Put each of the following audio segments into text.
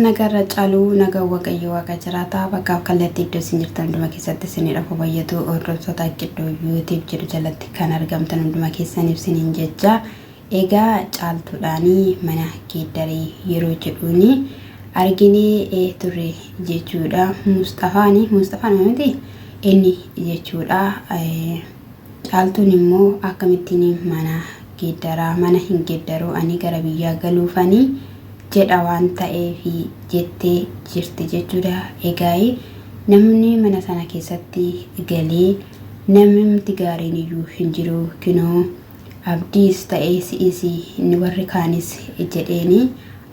nagarra caaluu naga waaqayyo waaqa jiraata bakka kallattii iddoo isin jirtan hunduma keessatti isinidha fayyadu hordoftoota qiddoo YouTube jedhu jalatti kan argamtan hunduma keessaniif isiniin jecha egaa caaltuudhaanii mana geeddarii yeroo jedhuuni arginee turre jechuudha. Mustafaan miti inni jechuudha. Caaltuun immoo akkamittiin mana geeddaraa mana hin geeddaruu ani gara biyyaa galuufanii jedha waan ta'eefi jettee jirti jechuudha. Egaa namni mana sana keessatti galee namni gaariin iyyuu hin jiru kinoo abdiis ta'ee si'isi inni warri kaanis jedheeni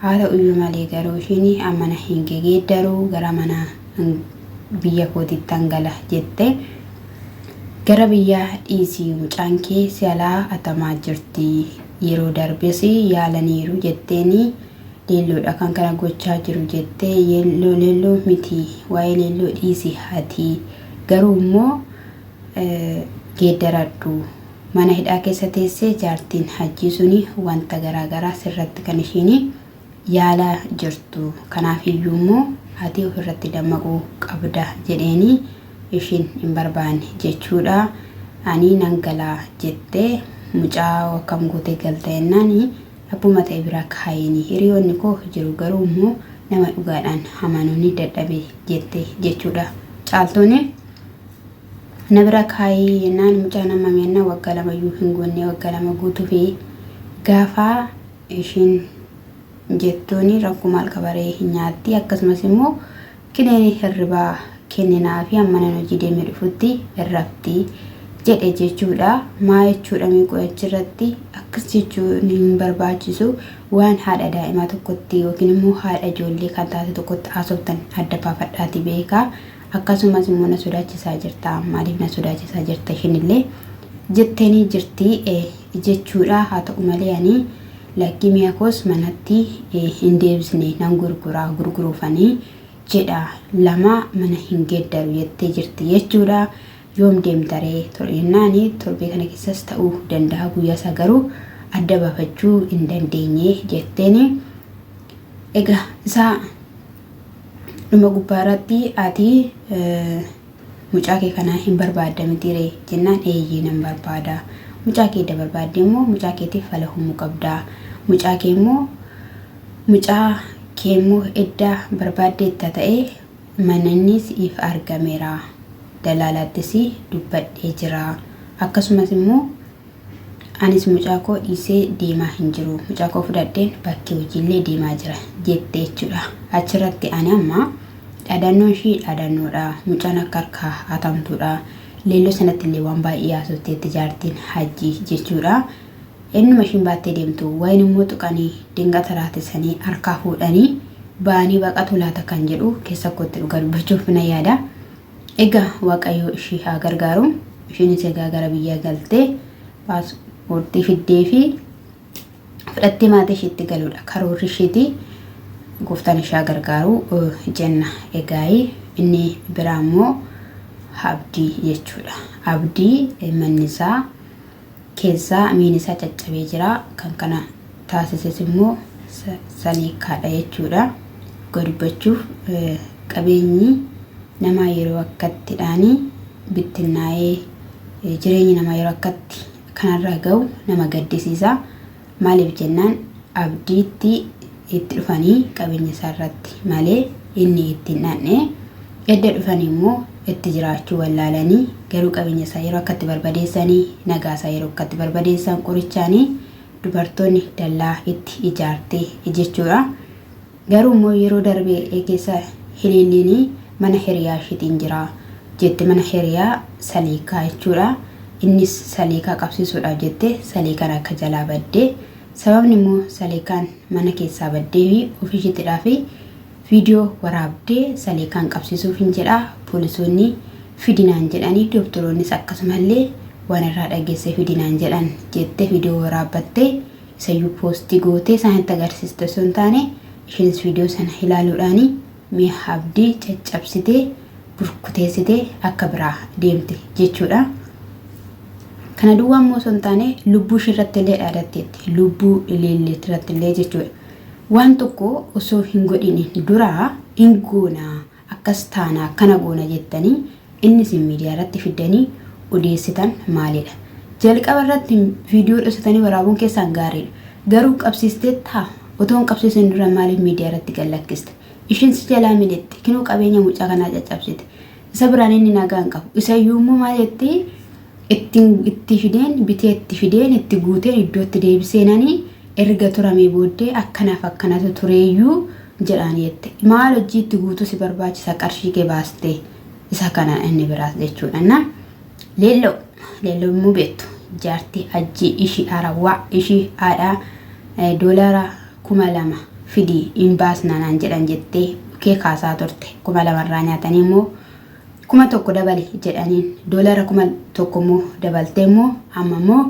haa ta'uyyuu malee garuu isheen amana hin geeddaruu gara mana biyya kootiitti hangala jette gara biyya dhiisii mucaan kee si'alaa atamaa jirti yeroo darbes yaalaniiru jetteeni leelloodha kan kana gochaa jiru jettee leelloo miti waa'ee leelloo dhiisii haati garuu immoo geeddaradhu mana hidhaa keessa teessee jaartiin hajjii suni wanta garaagaraa sirratti kan ishiin yaalaa jirtu kanaaf iyyuu immoo ati ofirratti dammaquu qabda jedheeni ishiin hin barbaanne jechuudha. Ani nan galaa jettee mucaa akkam gootee galta jennaani abbuma ta'e bira kaayini hiriyoonni koo jiru garuu immoo nama dhugaadhaan amanuuni dadhabe jette jechuudha. Caaltuun na bira kaayii jennaan mucaa nama meenna waggaa 2 iyyuu hin goonne waggaa 2 guutuu fi gaafa ishiin jettooni rakkoo maal qabaree hin nyaatti akkasumas immoo kineen hirribaa kenninaa fi ammanan hojii deemee dhufutti irratti jedhe jechuudha. Maa jechuudha miiqoo achirratti akkas jechuun hin barbaachisu waan haadha daa'imaa tokkotti yookiin immoo haadha ijoollee kan taate tokkotti haasoftan adda baafadhaati beekaa. Akkasumas immoo na sodaachisaa jirta maaliif na sodaachisaa jirta ishinillee jetteeni jirti jechuudha. Haa ta'u malee ani lakkii mi'a koos manatti hin deebisne nan gurguruufanii jedha lama mana hin geeddaru jettee jirti jechuudha. Yoom deemtaree torbenaani torbee kana keessas ta'uu danda'a guyyaa isaa garuu adda baafachuu hin dandeenye jetteeni. Egaa isaa dhuma gubbaarratti ati mucaa kee kana hin barbaadda mitiiree jennaan eeyyee nan barbaada. Mucaa kee barbaadde immoo mucaa keetiif fala humuu qabda. Mucaa kee immoo edda barbaaddeetta ta'e mananni siif argameera. Dalaalaattis dubbadhee jira. Akkasumas immoo anis mucaa koo dhiisee deemaa hin jiru. Mucaa koo fudhadheen bakkee hojiillee deemaa jira jette jechuudha. Achirratti ani amma dhaadannoon ishii dhaadannoodha. Mucaan akka harkaa hatamtuudha. Leelloo sanatti illee waan baay'ee haasofteetti jaartiin hajjii jechuudha. Ennuma ishiin baattee deemtu wayin immoo tuqanii dingata raatessanii harkaa fuudhanii ba'anii baqatu laata kan jedhu keessa kootti dhugaa dubbachuuf na yaada. Egaa waaqayyo ishii haa gargaaru. Ishiinis egaa gara biyyaa galtee paaspoortii fiddee fi fudhattee maatii ishiitti galuudha. Karoorri ishiiti gooftaan ishee gargaaru jenna. Egaa inni biraa immoo abdii jechuudha. Abdii manni isaa keessaa miini isaa caccabee jira. Kan kana taasises immoo saliikaadha jechuudha. Godubbachuuf qabeenyi nama yeroo akkattidhaani bittinnaa'ee jireenyi nama yeroo akkatti kanarra ga'u nama gaddisiisa. Maaliif jennaan abdiitti itti dhufanii qabeenya isaa irratti malee inni itti hin dhandhee edda dhufanii immoo itti jiraachuu wallaalanii garuu qabeenya isaa yeroo akkatti barbadeessanii nagaa isaa yeroo akkatti barbadeessan qorichaanii dubartoonni dallaa itti ijaartee jechuudha. Garuu immoo yeroo darbee keessa hiliillinii mana hiriyaa ishiitiin jira jette mana hiriyaa saliikaa jechuudha. Innis saliikaa qabsiisuudhaaf jette saliikaan akka jalaa baddee sababni immoo saliikaan mana keessaa baddee fi ofiishiitidhaa fi viidiyoo waraabdee saliikaan qabsiisuuf hin jedha. Poolisoonni fidinaan jedhanii doktoroonnis akkasumallee waan irraa dhageesse fidinaan jedhan jette viidiyoo waraabbattee isayyuu poostii gootee isaanitti agarsiiste osoo hin taane ishiinis viidiyoo sana ilaaluudhaani mi'a abdii caccabsitee burkuteessitee akka biraa deemte jechuudha. Kana duwwaa immoo osoo hin taane lubbuu ishii irratti illee dhaadatteetti lubbuu illee irratti illee jechuudha. waan tokko osoo hin godhin dura hin goona akkas taana akkana goona jettanii inni sin miidiyaa irratti fidanii odeessitan maalidha? Jalqaba irratti viidiyoo dhoksitanii waraabuun keessan gaariidha. Garuu qabsiistee taa otoo hin qabsiisin dura maaliif miidiyaa irratti gallakkiste? Ishiin si jalaa miidhatti kinoo qabeenya mucaa kanaa caccabsite. Isa biraan inni nagaan qabu. Isa iyyuummoo maal jettee itti fideen itti guuteen iddootti deebiseenanii erga turamee booddee akkanaaf akkanatu tureeyyuu jedhaan jette. Maal hojii itti guutuu si barbaachisa qarshii kee baastee isa kana inni biraas jechuudha. Leelloo immoo beektu jaartii ajjii ishii arawwaa ishii haadhaa $2,000 fidii hin baasnaan jedhan jettee kee kaasaa turte. $2,000 irraa nyaatanii immoo 1,000 dabali jedhaniin $1,000 immoo dabaltee immoo amma immoo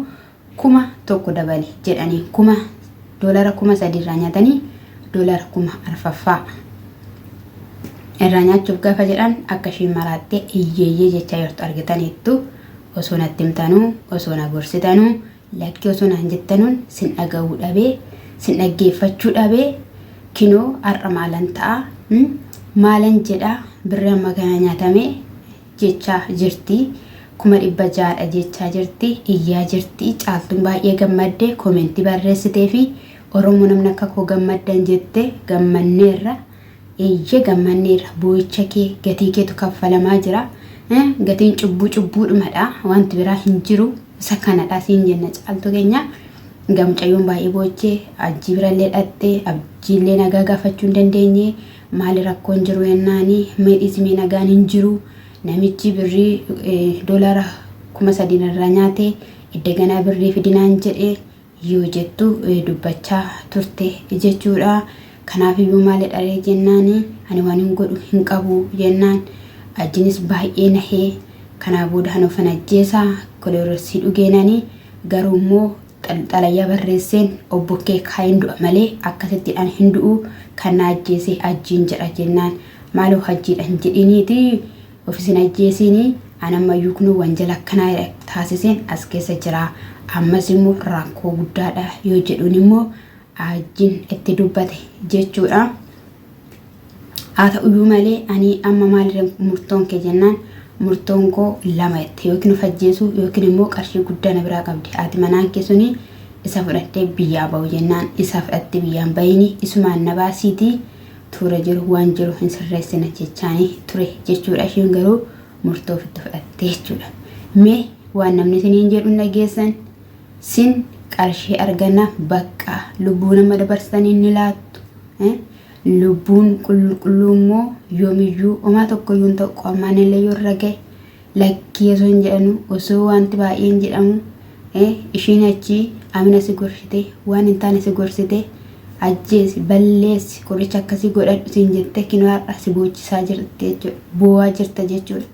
1,000 dabali jedhanii $3,000 irraa nyaatanii $4,000 irraa nyaachuuf gaafa jedhan akka isheen maraattee iyyeeyyee jechaa jirtu argitaniittu osoo natti himtanuu osoo na gorsitanuu lakkii osoo naan jettanuun sin dhaga'uu dhabee sin dhaggeeffachuu dhabee kinoo har'a maalan ta'a maalan jedha birri amma kana nyaatamee jechaa jirti 600 jechaa jirti iyyaa jirti caaltuun baay'ee gammaddee koomentii barreessitee fi Oromoo namni akka koo gammaddan jette gammanneerra gammanneerra boo'icha kee gatii keetu kaffalamaa jira gatiin cubbuudhumadha wanti biraa hin jiru isa kanadha siin jenna caaltu keenya gamcayyoon baay'ee boochee ajjii birallee dhattee abjiillee nagaa gaafachuu hin dandeenye maali rakkoon jiru yennaanii meedhiismee nagaan hin jiru namichi birrii $3,000 irraa nyaate iddaganaa birrii fidinaan jedhee yoo jettu dubbachaa turte jechuudha. Kanaaf iyyuu maali dharee jennaanii ani waan hin godhu hin qabu jennaan ajjinis baay'ee nahee kanaa booda hanufan ajjeesaa koloroosii dhugeenanii garuu immoo xalayyaa barreesseen obbo kee hin du'a malee akkasittiidhaan hin du'u kan na ajjeesee ajjiin jedha jennaan maaloo ajjiidhaan jedhiniiti ofiisin ajjeesiini anammayyuu kunuu wanjala akkanaa taasiseen as keessa jira ammas immoo rakkoo guddaadha yoo jedhuun immoo ajjiin itti dubbate jechuudha. Haa ta'uyyuu malee ani amma maalirra murtoon kee jennaan murtoon koo lama itti yookiin of ajjeesuu yookiin immoo qarshii guddaa na biraa qabdi haati manaan keessuni isa fudhattee biyyaa ba'u jennaan isa fudhattee biyyaan bayini isumaan na baasiitii ture jiru waan jiru hin sirreessina jechaanii ture jechuudha. Isheen garuu murtoo ofitti fudhattee jechuudha. Mee waan namni isiniin jedhu dhageessan sin qarshii argana bakka lubbuu nama dabarsitanii ni laattu lubbuun qulqulluu immoo yoomiyyuu homaa tokkoyyuu ta'u qomaan illee yoo raga'e lakkii osoo hin jedhanu osoo wanti baay'een jedhamu ishiin achi amina si gorsite waan hin taane si gorsite ajjeesi balleessi qoricha akkasii godhadhu siin jette kinoo har'a si boochisaa jirti jechuudha. Boo'aa jirta jechuudha.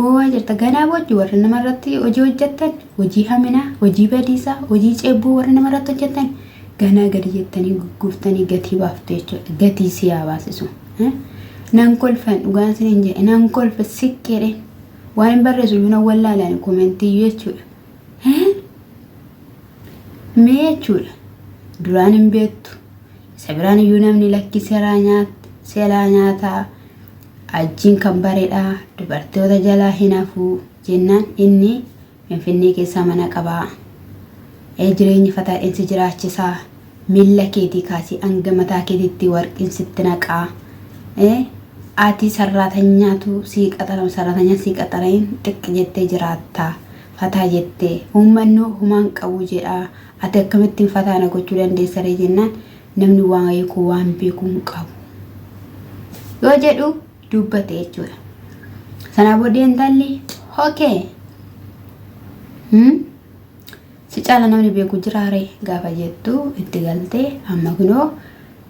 Boo'aa jirta ganaa boochi warri namarratti hojii hojjettan hojii haminaa hojii badiisaa hojii ceebbuu warri namarratti hojjettan ganaa gadi jettanii gugguuftanii gatii baaftu jechuudha. Gatii siyaa baasisu. Nan kolfan dhugaan siniin jedhe nan kolfa siqqeedhe waan hin barreessu iyyuu nan wallaalaan koomentii jechuudha. Mee jechuudha. Duraan hin beektu isa biraan iyyuu namni lakki seeraa nyaataa ajjiin kan bareedha dubartoota jalaa hin hafuu jennaan inni Finfinnee keessaa mana qabaa jireenyi fataadheensi jiraachisaa miilla keetii kaasii hanga mataa keetiitti warqiin sitti naqaa ati sarraatanyaatu sii qaxarama sarraatanya sii qaxarayin xiqqi jettee jiraattaa fataa jettee uummanni humaan qabu jedha ati akkamittiin fataa na gochuu dandeessaree jennaan namni waan eekuu waan beekuu qabu yoo jedhu dubbate jechuudha. Sana booddee intalli okay si caala namni beeku jiraare gaafa jettu itti galtee amma kunoo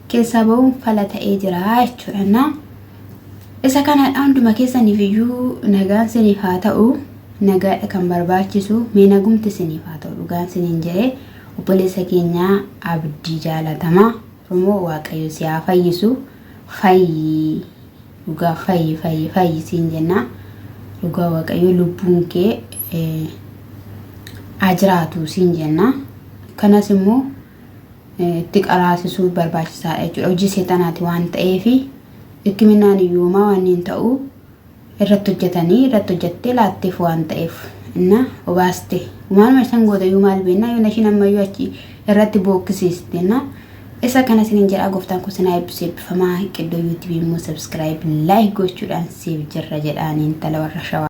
keessaa ba'uun fala ta'ee jira jechuudha. Isa kana hunduma keessaniif iyyuu nagaan siniif haa ta'u nagaadha kan barbaachisu mee nagumti siniif haa ta'u dhugaan siniin jedhee obboleessa keenyaa abdii jaalatamaa Oromoo waaqayyo si haa fayyisu fayyi dhugaa fayyi siin jenna dhugaa waaqayyo lubbuun kee ajiraatu siin jenna kanas immoo itti qaraasisuu barbaachisaadha jechuudha. Hojii seexanaati waan ta'eef hikminaan iyyuumaa waan hin ta'u irratti hojjetanii irratti hojjettee laatteef waan ta'eef inna obaaste maaluma isaan goota iyyuu maal beekna yoo nashiin ammayyuu achi irratti bookkisiiste na isa kana sinin jedha gooftaan kun sinaa eebbifamaa qiddoo YouTube immoo subscribe like gochuudhaan siif jirra jedhaaniin tala warra shawaa